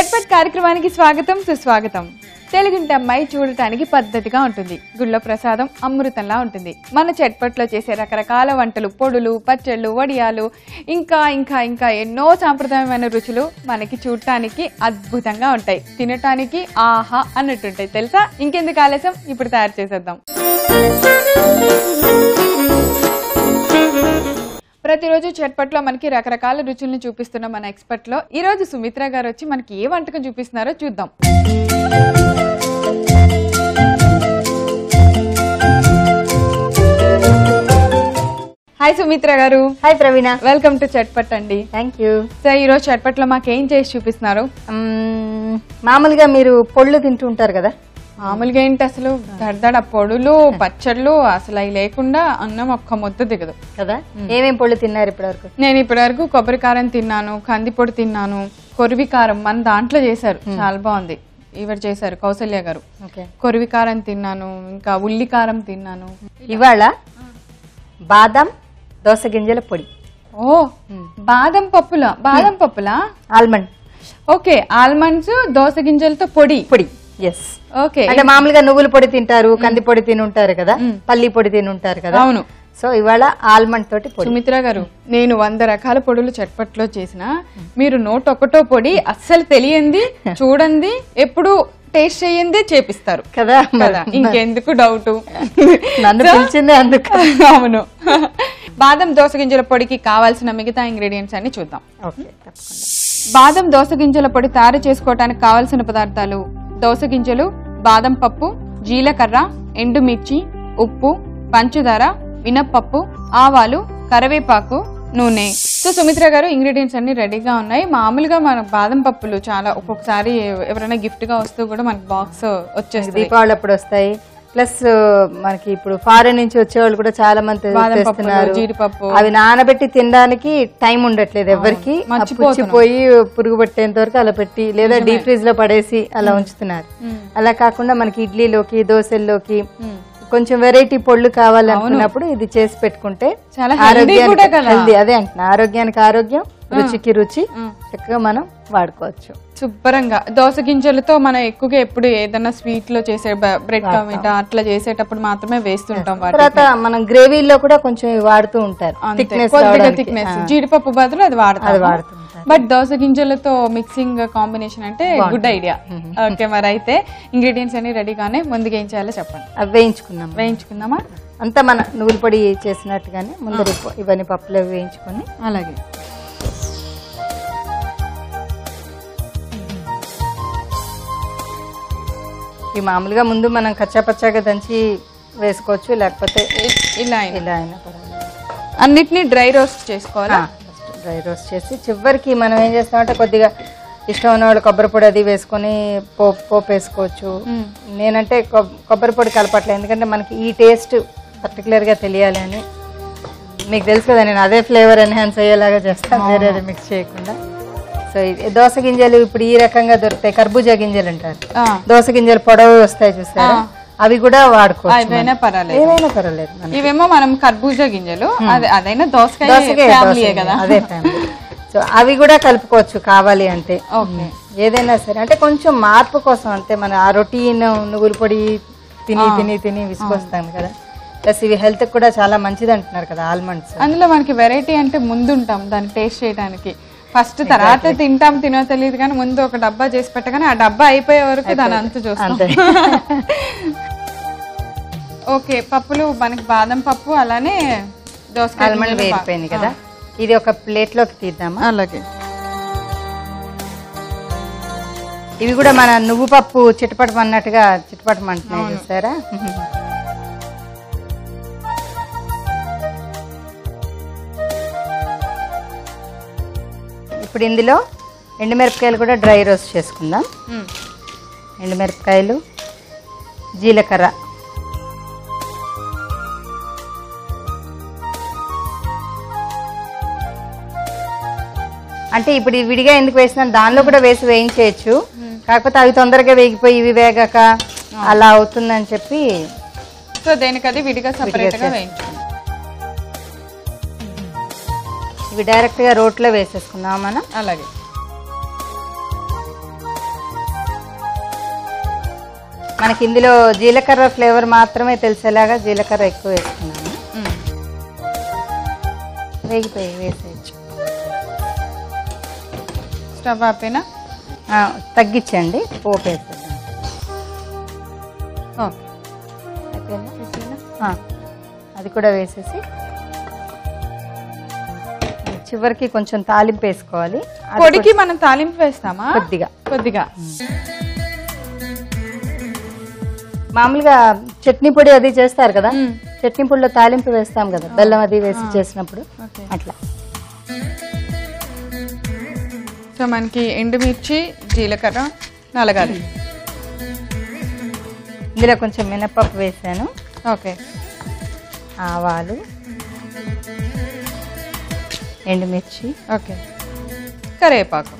చట్పట్ కార్యక్రమానికి స్వాగతం సుస్వాగతం. తెలుగింటి అమ్మాయి చూడటానికి పద్ధతిగా ఉంటుంది. గుళ్ళో ప్రసాదం అమృతంలా ఉంటుంది. మన చట్పట్లో చేసే రకరకాల వంటలు, పొడులు, పచ్చళ్ళు, వడియాలు, ఇంకా ఇంకా ఇంకా ఎన్నో సాంప్రదాయమైన రుచులు మనకి చూడటానికి అద్భుతంగా ఉంటాయి. తినటానికి ఆహా అన్నట్టుంటాయి తెలుసా. ఇంకెందుకు ఆలస్యం, ఇప్పుడు తయారు చేసేద్దాం. ప్రతిరోజు చట్పట్లో మనకి రకరకాల రుచులను చూపిస్తున్న మన ఎక్స్పర్ట్ లో ఈ రోజు సుమిత్ర గారు వచ్చి మనకి ఏ వంటకం చూపిస్తున్నారో చూద్దాం. Hi Sumitra garu. Hi Praveena. Welcome to Chatpat అండి. Thank you. సో ఈ రోజు చట్పట్లో మాకేం చేసి చూపిస్తున్నారు? మామూలుగా మీరు పొళ్ళు తింటూ ఉంటారు కదా. మామూలుగా ఏంటి అసలు దడదడ పొడులు, పచ్చళ్ళు అసలు అవి లేకుండా అన్నం ఒక్క ముద్ద దిగదు కదా. ఏమేం పొళ్ళు తిన్నారు ఇప్పటివరకు? నేను ఇప్పటివరకు కొబ్బరి కారం తిన్నాను, కందిపొడి తిన్నాను, కొరివి కారం మన దాంట్లో చేశారు, చాలా బాగుంది. ఇవరు చేశారు కౌసల్య గారు. కొరివి కారం తిన్నాను, ఇంకా ఉల్లి కారం తిన్నాను. ఇవాళ బాదం దోస గింజల పొడి. ఓ బాదం పప్పులా ఆల్మండ్. ఓకే, ఆల్మండ్స్ దోస గింజలతో పొడి. ఎస్. ఓకే, అంటే మామూలుగా నువ్వుల పొడి తింటారు, కంది పొడి తినుంటారు కదా, పల్లి పొడి తినుంటారు కదా. అవును. సో ఇవాళ ఆల్మండ్ తోటి పొడి. సుమిత్ర గారు, నేను 100 రకాల పొడులు చట్పట్లో చేసిన మీరు 101 పొడి అస్సలు తెలియంది, చూడండి, ఎప్పుడు టేస్ట్ చేయండి చేపిస్తారు కదా. ఇంకెందుకు డౌట్, నన్ను పిలిచిందే అందుకు. అవును. బాదం దోస గింజల పొడికి కావాల్సిన మిగతా ఇంగ్రీడియంట్స్ అన్ని చూద్దాం. బాదం దోస గింజల పొడి తయారు చేసుకోవడానికి కావలసిన పదార్థాలు: దోస గింజలు, బాదం పప్పు, జీలకర్ర, ఎండుమిర్చి, ఉప్పు, పంచదార, మినప్పప్పు, ఆవాలు, కరివేపాకు, నూనె. సో సుమిత్ర గారు, ఇంగ్రీడియంట్స్ అన్ని రెడీగా ఉన్నాయి. మామూలుగా మన బాదం పప్పులు చాలా ఒక్కొక్కసారి ఎవరైనా గిఫ్ట్ గా వస్తూ కూడా మనకి బాక్స్ వచ్చేస్తుంది, దీపావళి అప్పుడు వస్తాయి. ప్లస్ మనకి ఇప్పుడు ఫారెన్ నుంచి వచ్చేవాళ్ళు కూడా చాలా మంది తెస్తున్నారు. జీడిపప్పు అవి నానబెట్టి తినడానికి టైం ఉండట్లేదు ఎవరికి. పుచ్చిపోయి పురుగు పట్టేంత వరకు అలా పెట్టి, లేదా డీప్ ఫ్రీజ్ లో పడేసి అలా ఉంచుతున్నారు. అలా కాకుండా మనకి ఇడ్లీలోకి, దోశల్లోకి కొంచెం వెరైటీ పొళ్ళు కావాలనుకున్నప్పుడు ఇది చేసి పెట్టుకుంటే ఆరోగ్యానికి, అదే అంటున్నా, ఆరోగ్యానికి ఆరోగ్యం, రుచికి రుచి, చక్కగా మనం వాడుకోవచ్చు శుభ్రంగా. దోస గింజలతో మనం ఎక్కువగా ఎప్పుడు ఏదైనా స్వీట్ లో చేసే బ్రెడ్ కామెంట్ అట్లా చేసేటప్పుడు మాత్రమే వేస్తుంటాం. తర్వాత మనం గ్రేవీలో కూడా కొంచెం వాడుతూ ఉంటారు, థిక్నెస్. జీడిపప్పు బదులు అది వాడుతాం. బట్ దోస గింజలతో మిక్సింగ్ కాంబినేషన్ అంటే గుడ్ ఐడియా. ఓకే, మరి అయితే ఇంగ్రీడియంట్స్ అన్ని రెడీగానే, ముందుగా ఏం చేయాలో చెప్పండి. వేయించుకుందామా? అంతా మన నువ్వుల పొడి చేసినట్టుగానే ముందు ఇవన్నీ పప్పులో వేయించుకొని. అలాగే. ఈ మామూలుగా ముందు మనం కచ్చాపచ్చాగా దంచి వేసుకోవచ్చు, లేకపోతే ఇలా అయినా పర్వాలేదు. అన్నిటినీ డ్రై రోస్ట్ చేసుకోవాలా? డ్రై రోస్ట్ చేసి చివరికి మనం ఏం చేస్తామంటే కొద్దిగా ఇష్టం ఉన్న వాళ్ళు కొబ్బరి పొడి అది వేసుకొని పోపు వేసుకోవచ్చు. నేనంటే కొబ్బరి పొడి కలపట్లేదు, ఎందుకంటే మనకి ఈ టేస్ట్ పర్టికులర్గా తెలియాలి అని. మీకు తెలుసు కదా, నేను అదే ఫ్లేవర్ ఎన్హాన్స్ అయ్యేలాగా చేస్తాను, వేరేది మిక్స్ చేయకుండా. సో దోస గింజలు ఇప్పుడు ఈ రకంగా దొరుకుతాయి, కర్బూజా గింజలు అంటారు. దోస గింజలు పొడవు వస్తాయి చూస్తారా, అవి కూడా వాడుకోవచ్చు, ఏమైనా పర్వాలేదు. ఇవేమో మనం కర్బూజా గింజలు, అదైనా దోసకాయ అదే ఫ్యామిలీ. సో అవి కూడా కలుపుకోవచ్చు కావాలి అంటే. ఏదైనా సరే, అంటే కొంచెం మార్పు కోసం, అంటే మన ఆ రొటీన్ నువ్వుల పొడి తిని తిని తిని విసుకొస్తాం కదా. ప్లస్ ఇవి హెల్త్ కూడా చాలా మంచిది అంటున్నారు కదా ఆల్మండ్స్. అందులో మనకి వెరైటీ అంటే ముందుంటాం దాన్ని టేస్ట్ చేయడానికి. ఫస్ట్ తర్వాత తింటాం తినో తెలియదు కానీ ముందు ఒక డబ్బా చేసి పెట్టగానే ఆ డబ్బా అయిపోయే వరకు దాని అంతు చూస్తాం. ఓకే, పప్పులు మనకి బాదం పప్పు, అలానే దోసకాయ ఆల్మండ్ వేగిపోయింది కదా. ఇది ఒక ప్లేట్ లోకి తీద్దామా? అలాగే. ఇవి కూడా మన నువ్వు పప్పు చిటపటమన్నట్టుగా చిటపటమంటున్నాయి చూసారా. ఇప్పుడు ఇందులో ఎండుమిరపకాయలు కూడా డ్రై రోస్ట్ చేసుకుందాం. ఎండుమిరపకాయలు, జీలకర్ర, అంటే ఇప్పుడు విడిగా ఎందుకు వేసినా దానిలో కూడా వేసి వేయించేయచ్చు, కాకపోతే అవి తొందరగా వేగిపోయి ఇవి వేగాక అలా అవుతుందని చెప్పి. సో దేనికది విడిగా సెపరేట్ గా వేయించుకుందాం. ఇవి డైరెక్ట్ గా రోట్లో వేసేసుకుందాం మనం. అలాగే. మనకి ఇందులో జీలకర్ర ఫ్లేవర్ మాత్రమే తెలిసేలాగా జీలకర్ర ఎక్కువ వేసుకున్నాను. వేగిపోయి వేసేయచ్చు. స్టవ్ ఆపేనా? తగ్గించండి, పోపు వేసేద్దాం. అది కూడా వేసేసి చివరికి కొంచెం తాలింపు వేసుకోవాలి. పొడికి మనం తాలింపు వేస్తామా? కొద్దిగా కొద్దిగా. మామూలుగా చట్నీ పొడి అది చేస్తారు కదా, చట్నీ పొడిలో తాలింపు వేస్తాం కదా, బెల్లం అది వేసి చేసినప్పుడు అట్లా. సో మనకి ఎండుమిర్చి, జీలకర్ర నలగాలి. ఇందులో కొంచెం మినపప్పు వేసాను. ఓకే. ఆవాలు, ఎండుమిర్చి, ఓకే, కరివేపాకు.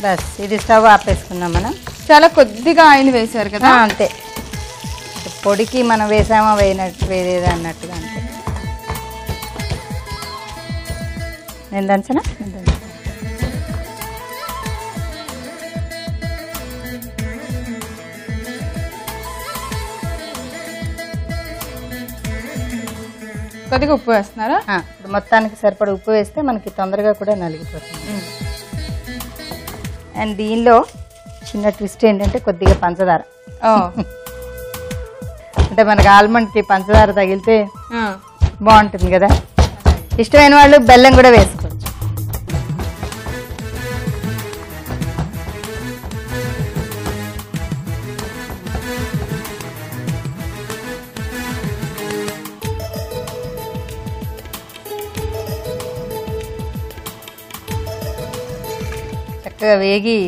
బస్ ఇది స్టవ్ ఆపేసుకున్నాం మనం. చాలా కొద్దిగా ఆయిల్ వేసారు కదా? అంతే, పొడికి మనం వేసామా వేరేది అన్నట్టుగా అంతే. నేను దంచనా? కొద్దిగా ఉప్పు వేస్తున్నారా? ఇప్పుడు మొత్తానికి సరిపడ ఉప్పు వేస్తే మనకి తొందరగా కూడా నలిగిపోతుంది. అండ్ దీనిలో చిన్న ట్విస్ట్ ఏంటంటే కొద్దిగా పంచదార. అంటే మనకి ఆల్మండ్కి పంచదార తగిలితే బాగుంటుంది కదా. ఇష్టమైన వాళ్ళు బెల్లం కూడా వేసుకోవచ్చు. చక్కగా వేగి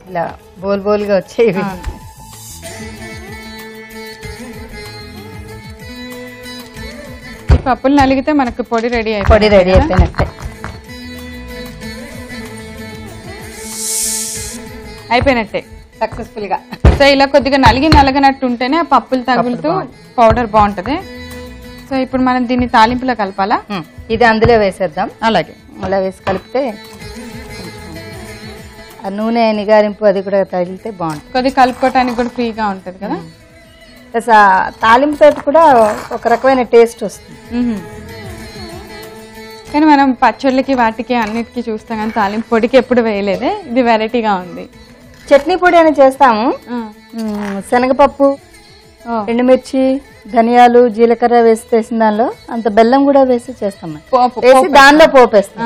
ఇలా బోల్ బోల్గా వచ్చేవి. పప్పులు నలిగితే మనకు పొడి రెడీ అయిపోయినట్టే. అయిపోయినట్టే సక్సెస్ఫుల్ గా. సో ఇలా కొద్దిగా నలగనట్టు ఉంటేనే ఆ పప్పులు తగులుతూ పౌడర్ బాగుంటది. సో ఇప్పుడు మనం దీన్ని తాలింపులో కలపాలా? ఇది అందులో వేసేద్దాం. అలాగే అలా వేసి కలిపితే ఆ నూనె నిగారింపు అది కూడా తగిలితే బాగుంటుంది. కొద్దిగా కలుపుకోవటానికి కూడా ఫ్రీగా ఉంటది కదా. ప్లస్ తాలింపు తోటి కూడా ఒక రకమైన టేస్ట్ వస్తుంది. కానీ మనం పచ్చళ్ళకి వాటికి అన్నిటికీ చూస్తాం కానీ తాలింపు పొడికి ఎప్పుడు వేయలేదే. ఇది వెరైటీగా ఉంది. చట్నీ పొడి అని చేస్తాము. శనగపప్పు, ఎండుమిర్చి, ధనియాలు, జీలకర్ర వేసి చేసిన దానిలో అంత బెల్లం కూడా వేసి చేస్తాం. వేసి దానిలో పోపేస్తాం.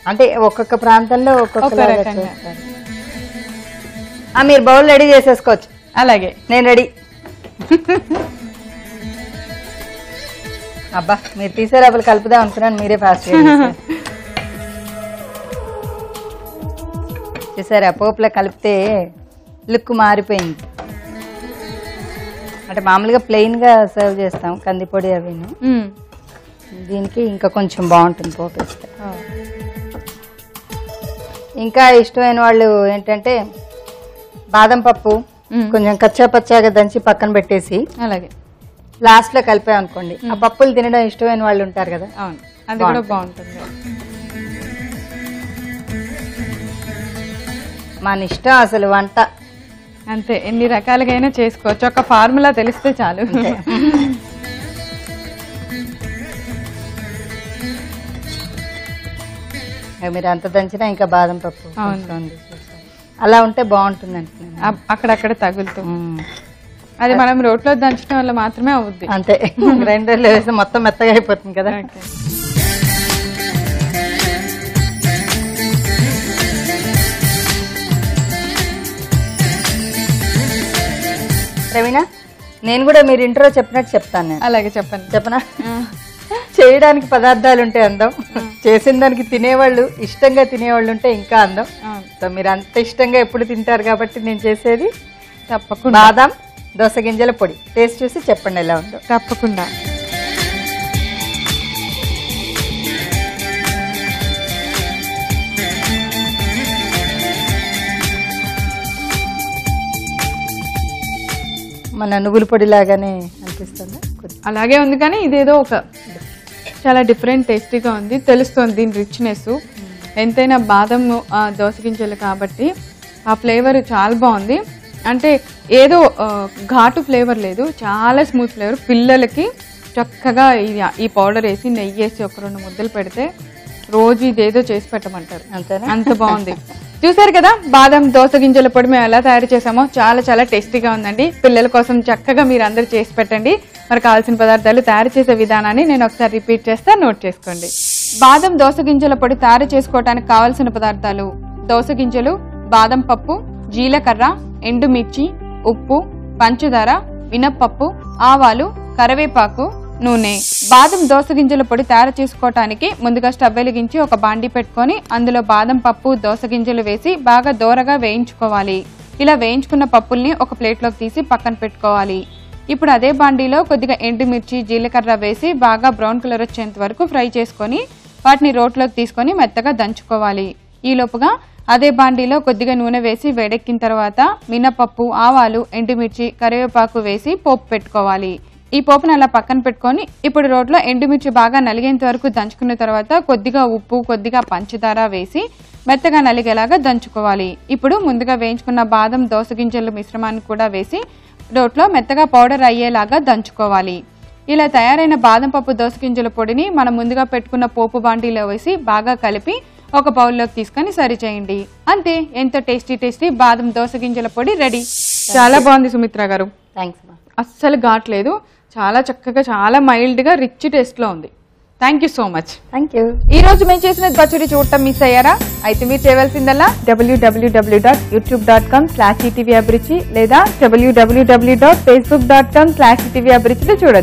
అంటే ఒక్కొక్క ప్రాంతంలో ఒక్కొక్క రకంగా. మీరు బౌల్ రెడీ చేసేసుకోవచ్చు. అలాగే నేను రెడీ. అబ్బా మీరు తీసేరాపులు కలుపుదాం అనుకున్నాను, మీరే ఫాస్ట్ చూసారా. పోపులో కలిపితే లుక్ మారిపోయింది. అంటే మామూలుగా ప్లెయిన్ గా సర్వ్ చేస్తాం కందిపొడి అవి. దీనికి ఇంకా కొంచెం బాగుంటుంది పోపు వేస్తే. ఇంకా ఇష్టమైన వాళ్ళు ఏంటంటే బాదం పప్పు కొంచెం కచ్చా పచ్చాగా దంచి పక్కన పెట్టేసి అలాగే లాస్ట్ లో కలిపాం అనుకోండి, ఆ పప్పులు తినడం ఇష్టమైన వాళ్ళు ఉంటారు కదా. అవును, అది కూడా బాగుంటుంది. మన ఇష్టం అసలు వంట అంతే, ఎన్ని రకాలుగా అయినా చేసుకోవచ్చు. ఒక ఫార్ములా తెలిస్తే చాలు. మీరు అంత దంచినా ఇంకా బాదం పప్పు అలా ఉంటే బాగుంటుంది అంటున్నాను. అక్కడక్కడ తగులుతుంది. అది మనం రోట్లో దంచడం వల్ల మాత్రమే అవుద్ది. అంతే, గ్రైండర్లో వేసి మొత్తం మెత్తగా అయిపోతుంది కదా. ప్రవీణ, నేను కూడా మీరు ఇంట్రో చెప్పినట్టు చెప్తాను. నేను అలాగే చెప్పండి. చెప్పనా? చేయడానికి పదార్థాలు ఉంటే అందం, చేసిన దానికి తినేవాళ్ళు ఇష్టంగా తినేవాళ్ళు ఉంటే ఇంకా అందం. సో మీరు అంత ఇష్టంగా ఎప్పుడు తింటారు కాబట్టి నేను చేసేది తప్పకుండా బాదం దోస గింజల పొడి. టేస్ట్ చూసి చెప్పండి ఎలా ఉందో. తప్పకుండా. మన నువ్వుల పొడి లాగానే అనిపిస్తుంది. అలాగే ఉంది కానీ ఇదేదో ఒక చాలా డిఫరెంట్ టేస్టీగా ఉంది. తెలుస్తుంది దీని రిచ్నెస్. ఎంతైనా బాదం దోస గింజలు కాబట్టి ఆ ఫ్లేవర్ చాలా బాగుంది. అంటే ఏదో ఘాటు ఫ్లేవర్ లేదు, చాలా స్మూత్ ఫ్లేవర్. పిల్లలకి చక్కగా ఈ పౌడర్ వేసి నెయ్యి వేసి ఒక 2 ముద్దలు పెడితే రోజు ఇదేదో చేసి పెట్టమంటారు. అంత బాగుంది. చూసారు కదా బాదం దోస గింజల పొడి మేము ఎలా తయారు చేసామో, చాలా చాలా టేస్టీగా ఉందండి. పిల్లల కోసం చక్కగా మీరు అందరూ చేసి పెట్టండి. మరి కావాల్సిన పదార్థాలు తయారు చేసే విధానాన్ని నేను ఒకసారి రిపీట్ చేస్తా, నోట్ చేసుకోండి. బాదం దోస గింజల పొడి తయారు చేసుకోవడానికి కావాల్సిన పదార్థాలు: దోస గింజలు, బాదం పప్పు, జీలకర్ర, ఎండుమిర్చి, ఉప్పు, పంచదార, మినప్పప్పు, ఆవాలు, కరివేపాకు, నూనె. బాదం దోస గింజల పొడి తయారు చేసుకోవటానికి ముందుగా స్టవ్ వెలిగించి ఒక బాండి పెట్టుకొని అందులో బాదం పప్పు, దోస గింజలు వేసి బాగా దోరగా వేయించుకోవాలి. ఇలా వేయించుకున్న పప్పుల్ని ఒక ప్లేట్లోకి తీసి పక్కన పెట్టుకోవాలి. ఇప్పుడు అదే బాండీలో కొద్దిగా ఎండుమిర్చి, జీలకర్ర వేసి బాగా బ్రౌన్ కలర్ వచ్చేంత వరకు ఫ్రై చేసుకొని వాటిని రోట్లోకి తీసుకొని మెత్తగా దంచుకోవాలి. ఈ లోపుగా అదే బాండీలో కొద్దిగా నూనె వేసి వేడెక్కిన తర్వాత మినపప్పు, ఆవాలు, ఎండుమిర్చి, కరివేపాకు వేసి పోపు పెట్టుకోవాలి. ఈ పోపును అలా పక్కన పెట్టుకొని ఇప్పుడు రోట్లో ఎండుమిర్చి బాగా నలిగేంత వరకు దంచుకున్న తర్వాత కొద్దిగా ఉప్పు, కొద్దిగా పంచదార వేసి మెత్తగా నలిగేలాగా దంచుకోవాలి. ఇప్పుడు ముందుగా వేయించుకున్న బాదం దోస గింజల మిశ్రమాన్ని కూడా వేసి రోట్లో మెత్తగా పౌడర్ అయ్యేలాగా దంచుకోవాలి. ఇలా తయారైన బాదం పప్పు దోస గింజల పొడిని మనం ముందుగా పెట్టుకున్న పోపు బాండీలో వేసి బాగా కలిపి ఒక బౌల్లోకి తీసుకొని సర్వ్ చేయండి. అంతే, ఎంతో టేస్టీ బాదం దోస గింజల పొడి రెడీ. చాలా బాగుంది సుమిత్ర గారు. అస్సలు ఘాట్లేదు, చాలా చక్కగా, చాలా మైల్డ్ గా రిచ్ టేస్ట్ లో ఉంది. Thank you so much. Thank you. ఈ రోజు మేము చేసిన పచ్చడి చూడటం మిస్ అయ్యారా? అయితే మీరు చేయవలసిందల్లా www.youtube.com/etvabruchi లేదా www.facebook.com/etvabruchi చూడొచ్చు.